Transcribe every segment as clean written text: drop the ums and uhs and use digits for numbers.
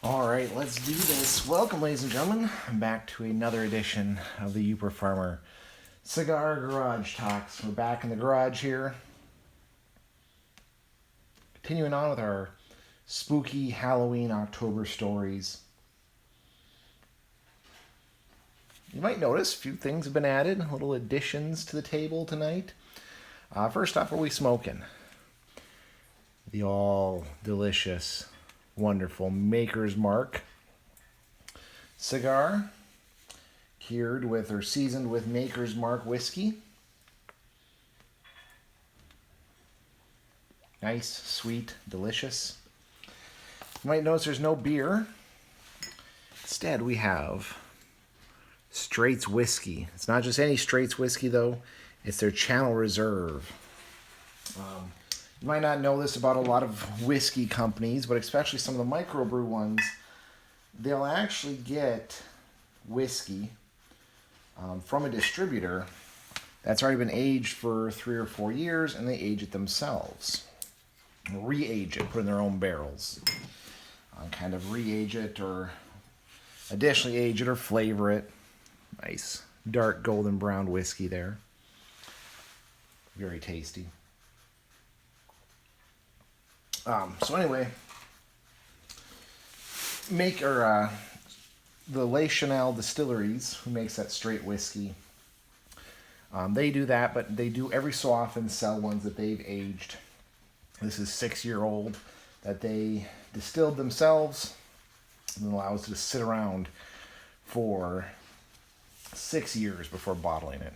All right, let's do this. Welcome, ladies and gentlemen, back to another edition of the Uper Farmer Cigar Garage Talks. We're back in the garage here, continuing on with our spooky Halloween October stories. You might notice a few things have been added, little additions to the table tonight. First off, what are we smoking? The all delicious, wonderful Maker's Mark cigar, cured with or seasoned with Maker's Mark whiskey. Nice, sweet, delicious. You might notice there's no beer. Instead, we have Straits whiskey. It's not just any Straits whiskey, though. It's their Channel Reserve. You might not know this about a lot of whiskey companies, but especially some of the microbrew ones, they'll actually get whiskey from a distributor that's already been aged for 3 or 4 years, and they age it themselves. Re-age it, put it in their own barrels. Kind of re-age it or additionally age it or flavor it. Nice dark golden brown whiskey there. Very tasty. So anyway, the Les Chanel Distilleries, who makes that straight whiskey, they do that, but they do every so often sell ones that they've aged. This is 6-year-old that they distilled themselves and allows it to sit around for 6 years before bottling it.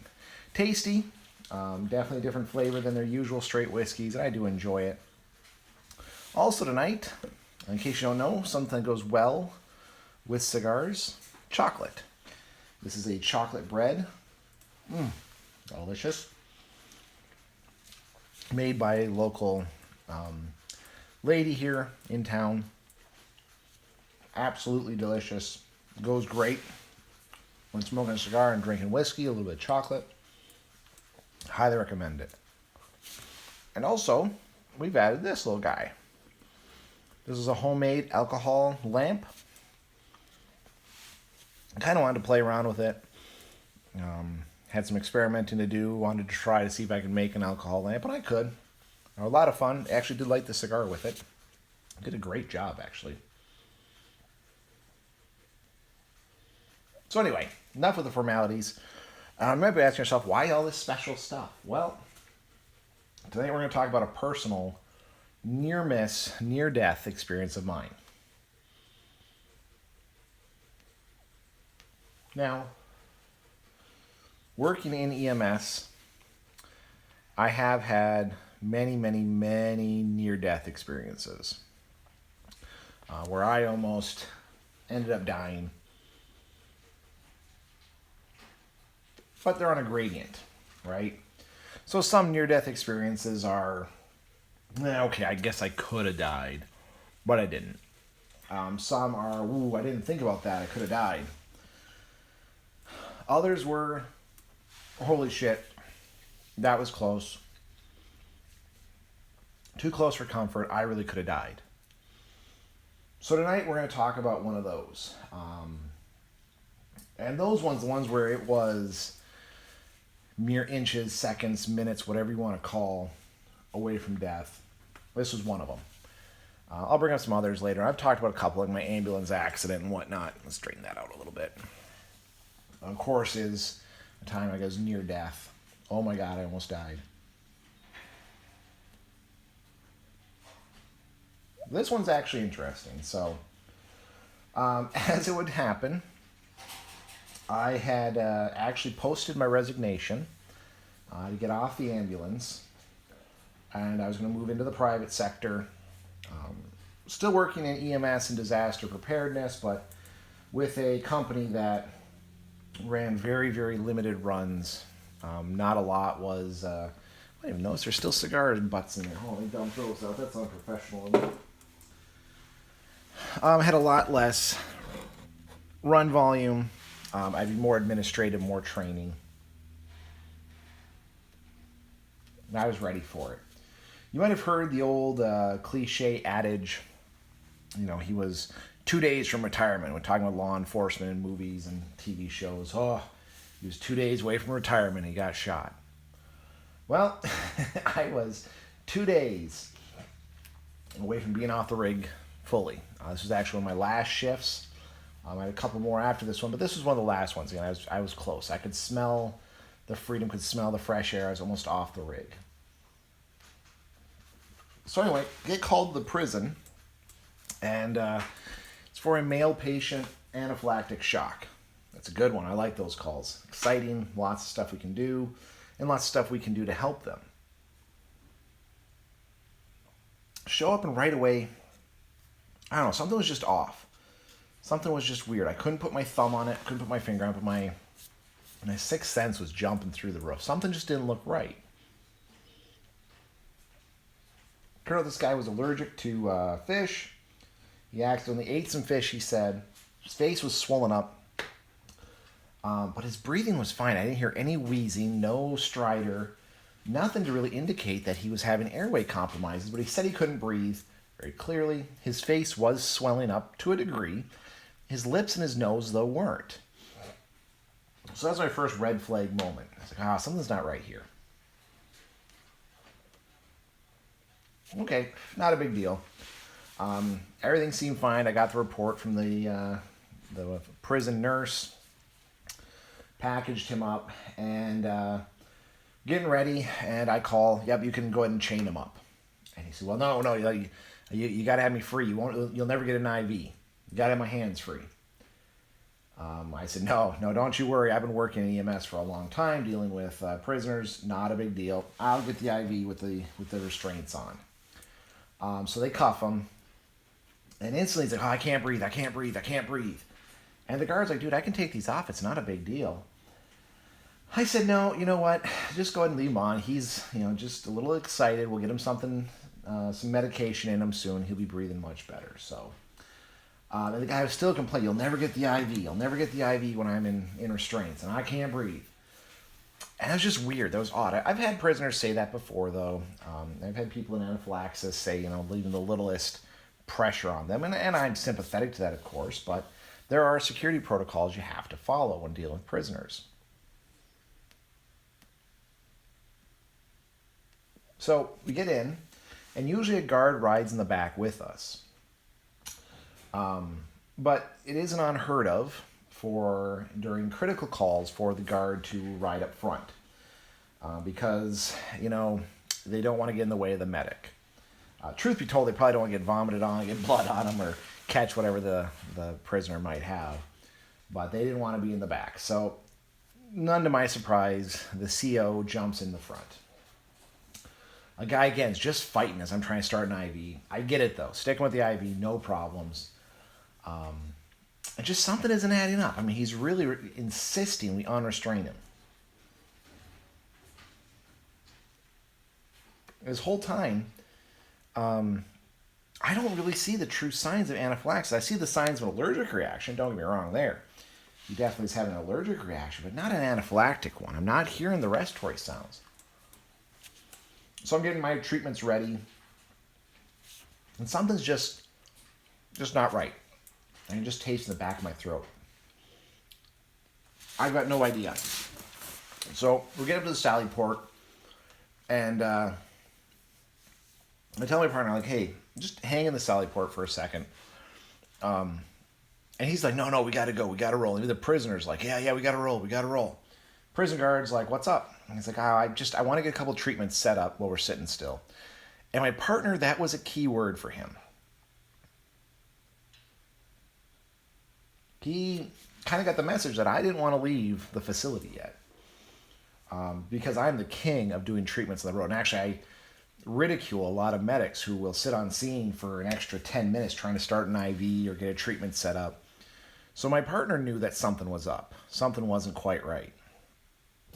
Tasty, definitely a different flavor than their usual straight whiskeys, and I do enjoy it. Also tonight, in case you don't know, something that goes well with cigars, chocolate. This is a chocolate bread. Delicious. Made by a local lady here in town. Absolutely delicious. Goes great when smoking a cigar and drinking whiskey, a little bit of chocolate. Highly recommend it. And also, we've added this little guy. This is a homemade alcohol lamp. I kind of wanted to play around with it. Had some experimenting to do. Wanted to try to see if I could make an alcohol lamp, and I could. A lot of fun. Actually did light the cigar with it. Did a great job, actually. So anyway, enough of the formalities. You might be asking yourself, why all this special stuff? Well, today we're going to talk about a personal near-miss, near-death experience of mine. Now, working in EMS, I have had many near-death experiences where I almost ended up dying. But they're on a gradient, right? So some near-death experiences are, okay, I guess I could have died, but I didn't. Some are, I didn't think about that, I could have died. Others were, holy shit, that was close. Too close for comfort, I really could have died. So tonight we're going to talk about one of those. And those ones, the ones where it was mere inches, seconds, minutes, whatever you want to call, away from death. This was one of them. I'll bring up some others later. I've talked about a couple, like my ambulance accident and whatnot. Let's straighten that out a little bit. Of course, is a time I was near death. Oh my God, I almost died. This one's actually interesting. So, as it would happen, I had actually posted my resignation to get off the ambulance, and I was going to move into the private sector. Still working in EMS and disaster preparedness, but with a company that ran very limited runs. Not a lot was, I don't even notice there's still cigar butts in there. Holy, dump those out. That's unprofessional. Had a lot less run volume. I did more administrative, more training. And I was ready for it. You might have heard the old cliche adage, he was 2 days from retirement. We're talking about law enforcement and movies and TV shows. Oh, he was 2 days away from retirement. He got shot. Well, I was 2 days away from being off the rig fully. This was actually one of my last shifts. I had a couple more after this one, but this was one of the last ones. Again, I was close. I could smell the freedom, could smell the fresh air. I was almost off the rig. So anyway, get called to the prison, and it's for a male patient anaphylactic shock. That's a good one. I like those calls. Exciting, lots of stuff we can do, and lots of stuff we can do to help them. Show up and right away, I don't know, something was just off. Something was just weird. I couldn't put my thumb on it, couldn't put my finger on it, but my sixth sense was jumping through the roof. Something just didn't look right. Turned out this guy was allergic to fish. He accidentally ate some fish, he said. His face was swollen up. But his breathing was fine. I didn't hear any wheezing, no stridor, nothing to really indicate that he was having airway compromises, but he said he couldn't breathe very clearly. His face was swelling up to a degree. His lips and his nose, though, weren't. So that was my first red flag moment. I was like, something's not right here. Okay, not a big deal. Everything seemed fine. I got the report from the prison nurse, packaged him up, and getting ready, and I call, yep, you can go ahead and chain him up. And he said, well, no, you got to have me free. You'll never get an IV. You got to have my hands free. I said, no, don't you worry. I've been working in EMS for a long time, dealing with prisoners. Not a big deal. I'll get the IV with the restraints on. So they cuff him, and instantly he's like, I can't breathe. And the guard's like, dude, I can take these off. It's not a big deal. I said, no, you know what? Just go ahead and leave him on. He's, just a little excited. We'll get him some medication in him soon. He'll be breathing much better. So, and the guy was still complaining, you'll never get the IV. You'll never get the IV when I'm in restraints, and I can't breathe. And that was just weird. That was odd. I've had prisoners say that before, though. I've had people in anaphylaxis say, leaving the littlest pressure on them. And I'm sympathetic to that, of course, but there are security protocols you have to follow when dealing with prisoners. So we get in, and usually a guard rides in the back with us. But it isn't unheard of during critical calls for the guard to ride up front because, they don't want to get in the way of the medic. Truth be told, they probably don't want to get vomited on, get blood on them, or catch whatever the prisoner might have. But they didn't want to be in the back. So, none to my surprise, the CO jumps in the front. A guy, again, is just fighting as I'm trying to start an IV. I get it, though. Sticking with the IV, no problems. And just something isn't adding up. I mean, he's really insisting we unrestrain him. This whole time, I don't really see the true signs of anaphylaxis. I see the signs of an allergic reaction. Don't get me wrong there. He definitely is having an allergic reaction, but not an anaphylactic one. I'm not hearing the respiratory sounds. So I'm getting my treatments ready, and something's just not right. I can just taste in the back of my throat. I've got no idea. So we get up to the Sally Port, and I tell my partner, like, hey, just hang in the Sally Port for a second. And he's like, no, we got to go. We got to roll. And the prisoner's like, yeah, we got to roll. Prison guard's like, what's up? And he's like, I want to get a couple treatments set up while we're sitting still. And my partner, that was a key word for him. He kind of got the message that I didn't want to leave the facility yet. Because I'm the king of doing treatments on the road. And actually, I ridicule a lot of medics who will sit on scene for an extra 10 minutes trying to start an IV or get a treatment set up. So my partner knew that something was up. Something wasn't quite right.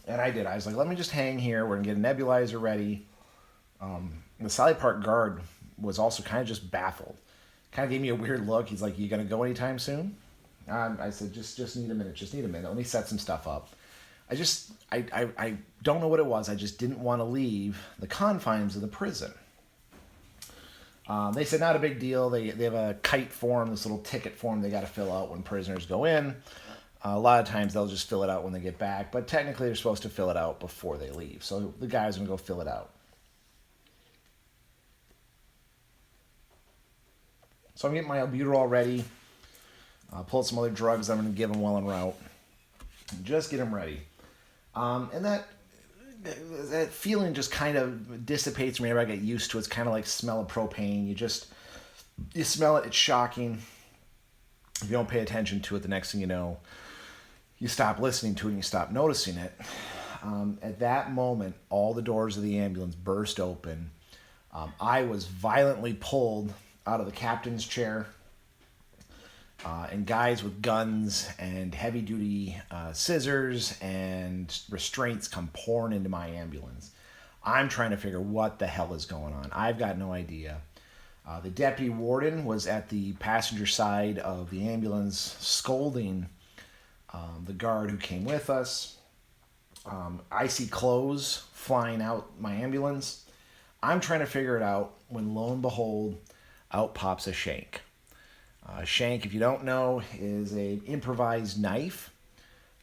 And I did. I was like, let me just hang here. We're going to get a nebulizer ready. The Sally Park guard was also kind of just baffled. Kind of gave me a weird look. He's like, you going to go anytime soon? I said, just need a minute. Let me set some stuff up. I don't know what it was. I just didn't want to leave the confines of the prison. They said not a big deal. They have a kite form, this little ticket form they got to fill out when prisoners go in. A lot of times they'll just fill it out when they get back, but technically they're supposed to fill it out before they leave. So the guy's going to go fill it out. So I'm getting my albuterol ready. Pull some other drugs I'm going to give him while en route. Just get him ready. And that feeling just kind of dissipates whenever I get used to it. It's kind of like smell of propane. You smell it, it's shocking. If you don't pay attention to it, the next thing you know, you stop listening to it and you stop noticing it. At that moment, all the doors of the ambulance burst open. I was violently pulled out of the captain's chair, and guys with guns and heavy-duty scissors and restraints come pouring into my ambulance. I'm trying to figure what the hell is going on. I've got no idea. The deputy warden was at the passenger side of the ambulance scolding the guard who came with us. I see clothes flying out my ambulance. I'm trying to figure it out when, lo and behold, out pops a shank. A shank, if you don't know, is an improvised knife.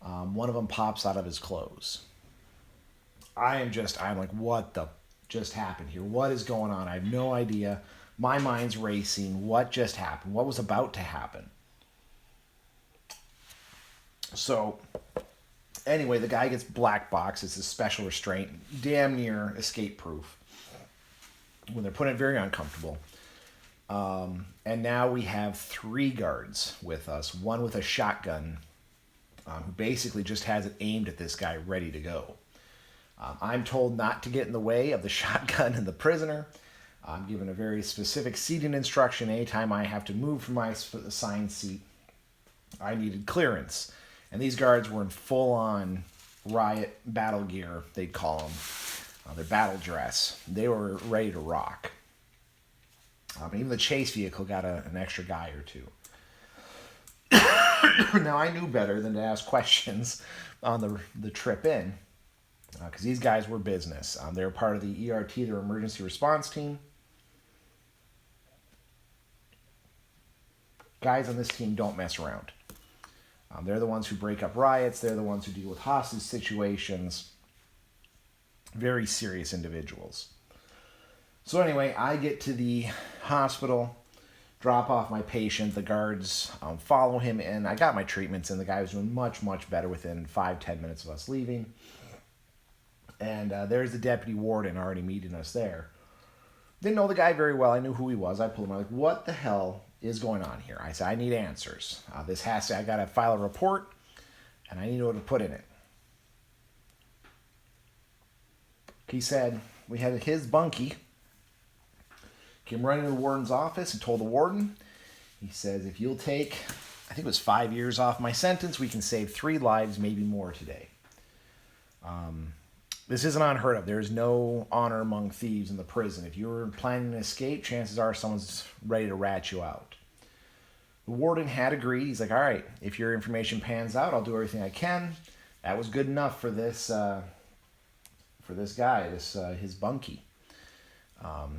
One of them pops out of his clothes. I'm like, what the just happened here? What is going on? I have no idea. My mind's racing. What just happened? What was about to happen? So, anyway, the guy gets black box. It's a special restraint, damn near escape proof. When they're putting it very uncomfortable. And now we have 3 guards with us. One with a shotgun, who basically just has it aimed at this guy, ready to go. I'm told not to get in the way of the shotgun and the prisoner. I'm given a very specific seating instruction. Anytime I have to move from my assigned seat, I needed clearance. And these guards were in full-on riot battle gear, they'd call them. Their battle dress. They were ready to rock. Even the chase vehicle got an extra guy or 2. Now, I knew better than to ask questions on the trip in, because these guys were business. They were part of the ERT, their emergency response team. Guys on this team don't mess around. They're the ones who break up riots. They're the ones who deal with hostage situations. Very serious individuals. So anyway, I get to the hospital, drop off my patient. The guards follow him in. I got my treatments, and the guy was doing much, much better within 5-10 minutes of us leaving. And there's the deputy warden already meeting us there. Didn't know the guy very well. I knew who he was. I pulled him out. Like, what the hell is going on here? I said, I need answers. I got to file a report, and I need to know what to put in it. He said, we had his bunkie. Came running to the warden's office and told the warden, he says, if you'll take, I think it was 5 years off my sentence, we can save 3 lives, maybe more today. This isn't unheard of. There's no honor among thieves in the prison. If you're planning an escape, chances are someone's ready to rat you out. The warden had agreed. He's like, all right, if your information pans out, I'll do everything I can. That was good enough for this guy, his bunkie.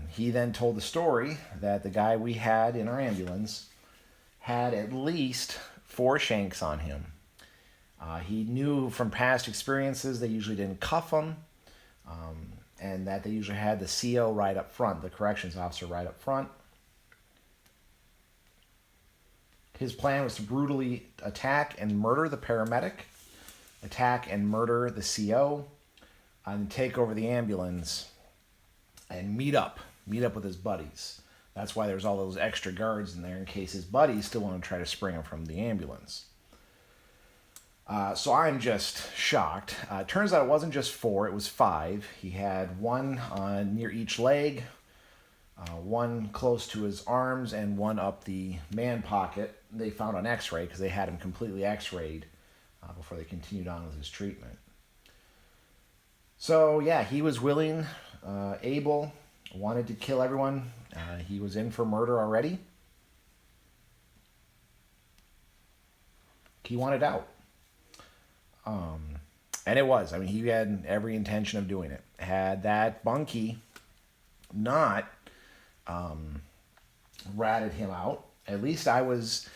He then told the story that the guy we had in our ambulance had at least 4 shanks on him. He knew from past experiences they usually didn't cuff him, and that they usually had the CO right up front, the corrections officer right up front. His plan was to brutally attack and murder the paramedic, attack and murder the CO, and take over the ambulance and meet up with his buddies. That's why there's all those extra guards in there in case his buddies still want to try to spring him from the ambulance. So I'm just shocked. It turns out it wasn't just 4, it was 5. He had 1 near each leg, 1 close to his arms, and 1 up the man pocket. They found on x-ray because they had him completely x-rayed before they continued on with his treatment. So yeah, he was willing, able, wanted to kill everyone. He was in for murder already. He wanted out. And it was. I mean, he had every intention of doing it. Had that bunkie not ratted him out. At least I was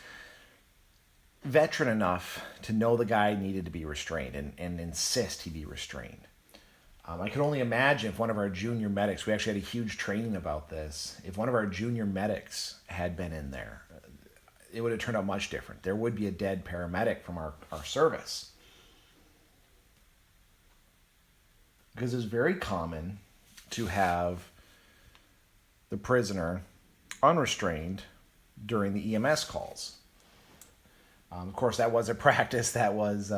veteran enough to know the guy needed to be restrained and insist he be restrained. I can only imagine if one of our junior medics, we actually had a huge training about this, if one of our junior medics had been in there, it would have turned out much different. There would be a dead paramedic from our service. Because it's very common to have the prisoner unrestrained during the EMS calls. Of course, that was a practice that was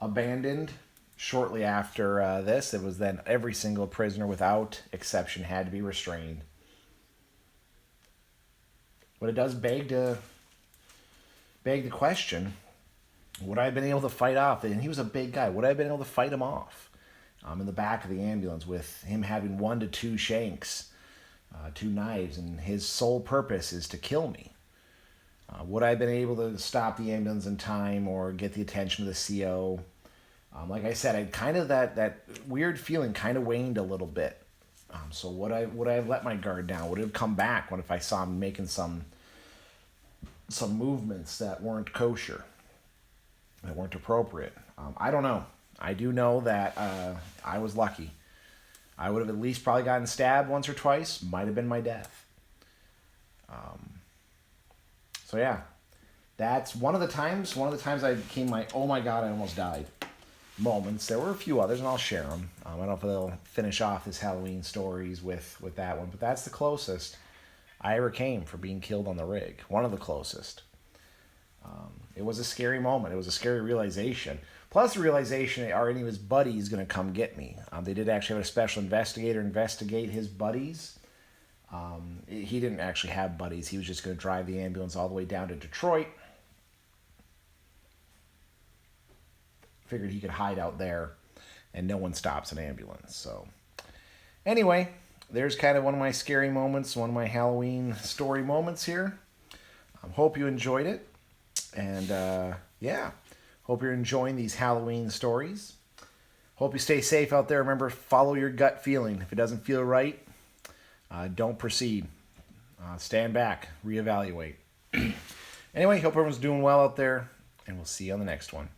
abandoned shortly after this. It was then every single prisoner without exception had to be restrained. But it does beg the question, would I have been able to fight off? And he was a big guy. Would I have been able to fight him off in the back of the ambulance with him having 1 to 2 shanks, 2 knives, and his sole purpose is to kill me? Would I have been able to stop the ambulance in time or get the attention of the CO? Like I said, I kind of that weird feeling kind of waned a little bit. So would I have let my guard down? Would it have come back? What if I saw him making some movements that weren't kosher, that weren't appropriate? I don't know. I do know that I was lucky. I would have at least probably gotten stabbed once or twice. Might have been my death. So yeah, that's one of the times I became my, oh my God, I almost died moments. There were a few others, and I'll share them. I don't know if they'll finish off this Halloween stories with that one, but that's the closest I ever came for being killed on the rig. One of the closest. It was a scary moment. It was a scary realization. Plus the realization, are any of his buddies going to come get me? They did actually have a special investigator investigate his buddies. He didn't actually have buddies. He was just going to drive the ambulance all the way down to Detroit. Figured he could hide out there and no one stops an ambulance. So anyway, there's kind of one of my scary moments, one of my Halloween story moments here. Hope you enjoyed it. And yeah, hope you're enjoying these Halloween stories. Hope you stay safe out there. Remember, follow your gut feeling. If it doesn't feel right, don't proceed. Stand back, reevaluate. Anyway, hope everyone's doing well out there, and we'll see you on the next one.